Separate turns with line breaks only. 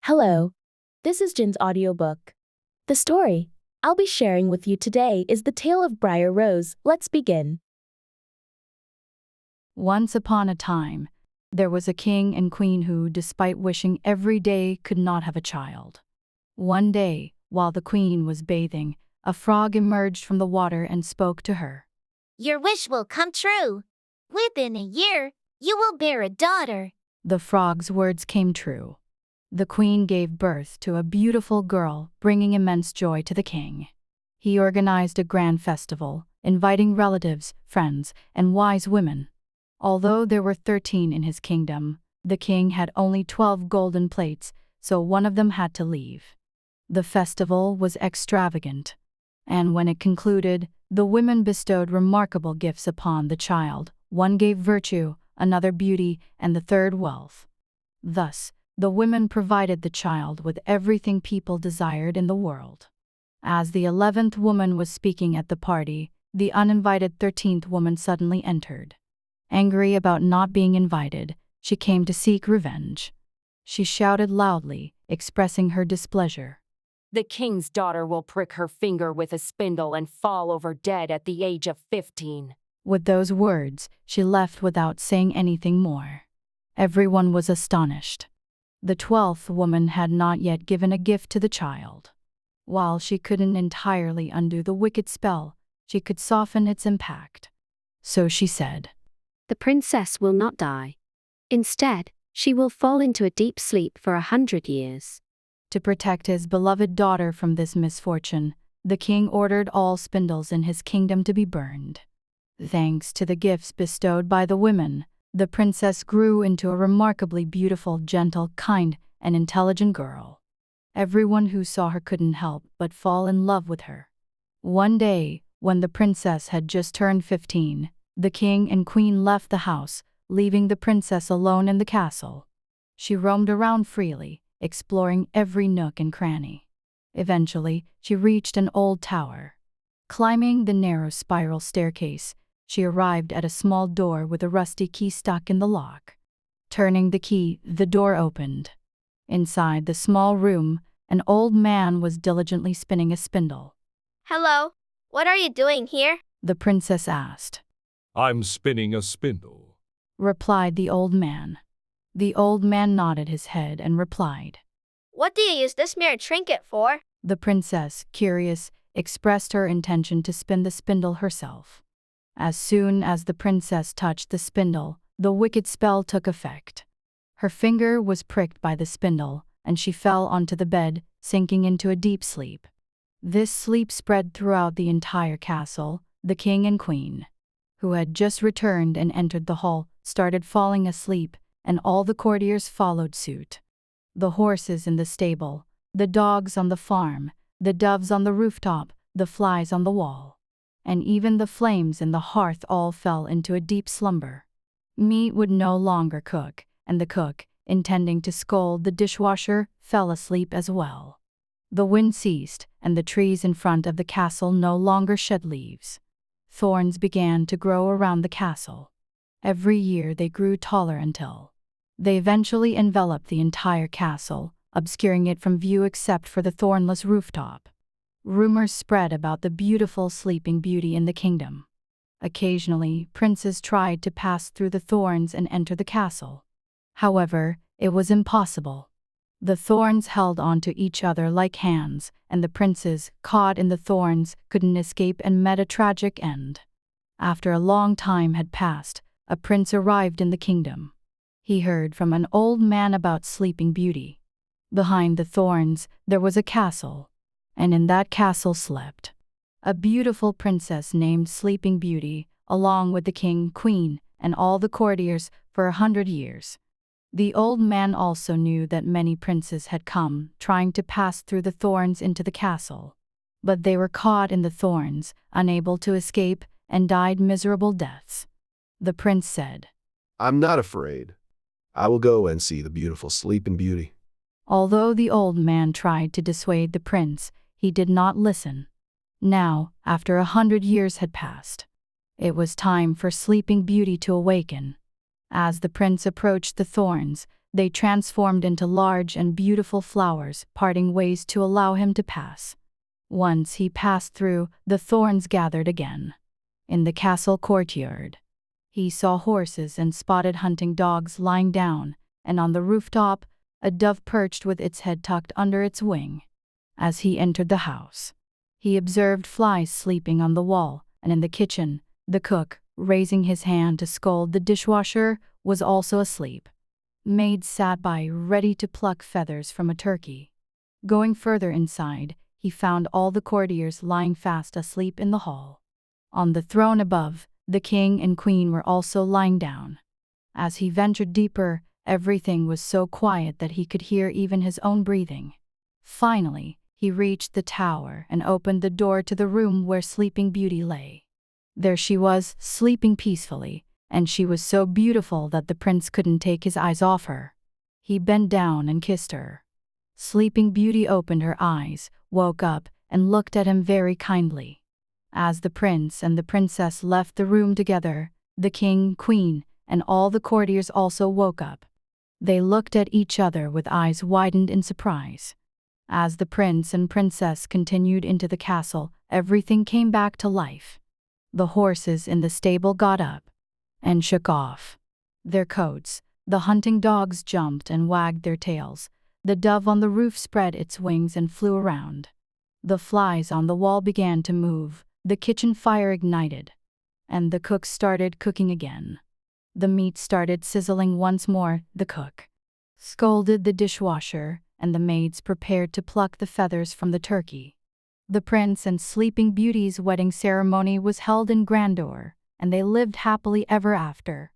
Hello, this is Jin's audiobook. The story I'll be sharing with you today is The Tale of Briar Rose. Let's begin.
Once upon a time, there was a king and queen who, despite wishing every day, could not have a child. One day, while the queen was bathing, a frog emerged from the water and spoke to her.
"Your wish will come true. Within a year, you will bear a daughter."
The frog's words came true. The queen gave birth to a beautiful girl, bringing immense joy to the king. He organized a grand festival, inviting relatives, friends, and wise women. Although there were 13 in his kingdom, the king had only 12 golden plates, so one of them had to leave. The festival was extravagant, and when it concluded, the women bestowed remarkable gifts upon the child. One gave virtue, another beauty, and the third wealth. Thus, the women provided the child with everything people desired in the world. As the 11th woman was speaking at the party, the uninvited 13th woman suddenly entered. Angry about not being invited, she came to seek revenge. She shouted loudly, expressing her displeasure.
"The king's daughter will prick her finger with a spindle and fall over dead at the age of 15.
With those words, she left without saying anything more. Everyone was astonished. The 12th woman had not yet given a gift to the child. While she couldn't entirely undo the wicked spell, she could soften its impact. So she said,
"The princess will not die. Instead, she will fall into a deep sleep for 100 years.
To protect his beloved daughter from this misfortune, the king ordered all spindles in his kingdom to be burned. Thanks to the gifts bestowed by the women, the princess grew into a remarkably beautiful, gentle, kind, and intelligent girl. Everyone who saw her couldn't help but fall in love with her. One day, when the princess had just turned 15, the king and queen left the house, leaving the princess alone in the castle. She roamed around freely, exploring every nook and cranny. Eventually, she reached an old tower. Climbing the narrow spiral staircase, she arrived at a small door with a rusty key stuck in the lock. Turning the key, the door opened. Inside the small room, an old man was diligently spinning a spindle.
"Hello, what are you doing here?"
The princess asked.
"I'm spinning a spindle,"
replied the old man. The old man nodded his head and replied.
"What do you use this mere trinket for?"
The princess, curious, expressed her intention to spin the spindle herself. As soon as the princess touched the spindle, the wicked spell took effect. Her finger was pricked by the spindle, and she fell onto the bed, sinking into a deep sleep. This sleep spread throughout the entire castle. The king and queen, who had just returned and entered the hall, started falling asleep, and all the courtiers followed suit. The horses in the stable, the dogs on the farm, the doves on the rooftop, the flies on the wall, and even the flames in the hearth all fell into a deep slumber. Meat would no longer cook, and the cook, intending to scold the dishwasher, fell asleep as well. The wind ceased, and the trees in front of the castle no longer shed leaves. Thorns began to grow around the castle. Every year they grew taller until they eventually enveloped the entire castle, obscuring it from view except for the thornless rooftop. Rumors spread about the beautiful sleeping beauty in the kingdom. Occasionally, princes tried to pass through the thorns and enter the castle. However, it was impossible. The thorns held onto each other like hands, and the princes, caught in the thorns, couldn't escape and met a tragic end. After a long time had passed, a prince arrived in the kingdom. He heard from an old man about Sleeping Beauty. Behind the thorns, there was a castle, and in that castle slept a beautiful princess named Sleeping Beauty, along with the king, queen, and all the courtiers for 100 years. The old man also knew that many princes had come, trying to pass through the thorns into the castle. But they were caught in the thorns, unable to escape, and died miserable deaths. The prince said,
"I'm not afraid. I will go and see the beautiful Sleeping Beauty."
Although the old man tried to dissuade the prince, he did not listen. Now, after 100 years had passed, it was time for Sleeping Beauty to awaken. As the prince approached the thorns, They transformed into large and beautiful flowers, parting ways to allow him to pass. Once he passed through, the thorns gathered again. In the castle courtyard, he saw horses and spotted hunting dogs lying down, and on the rooftop, a dove perched with its head tucked under its wing. As he entered the house, he observed flies sleeping on the wall, and in the kitchen, the cook, raising his hand to scold the dishwasher, was also asleep. Maids sat by, ready to pluck feathers from a turkey. Going further inside, he found all the courtiers lying fast asleep in the hall. On the throne above, the king and queen were also lying down. As he ventured deeper, everything was so quiet that he could hear even his own breathing. Finally, he reached the tower and opened the door to the room where Sleeping Beauty lay. There she was, sleeping peacefully, and she was so beautiful that the prince couldn't take his eyes off her. He bent down and kissed her. Sleeping Beauty opened her eyes, woke up, and looked at him very kindly. As the prince and the princess left the room together, the king, queen, and all the courtiers also woke up. They looked at each other with eyes widened in surprise. As the prince and princess continued into the castle, everything came back to life. The horses in the stable got up and shook off their coats. The hunting dogs jumped and wagged their tails. The dove on the roof spread its wings and flew around. The flies on the wall began to move. The kitchen fire ignited, and the cook started cooking again. The meat started sizzling once more. The cook scolded the dishwasher, and the maids prepared to pluck the feathers from the turkey. The prince and Sleeping Beauty's wedding ceremony was held in grandeur, and they lived happily ever after.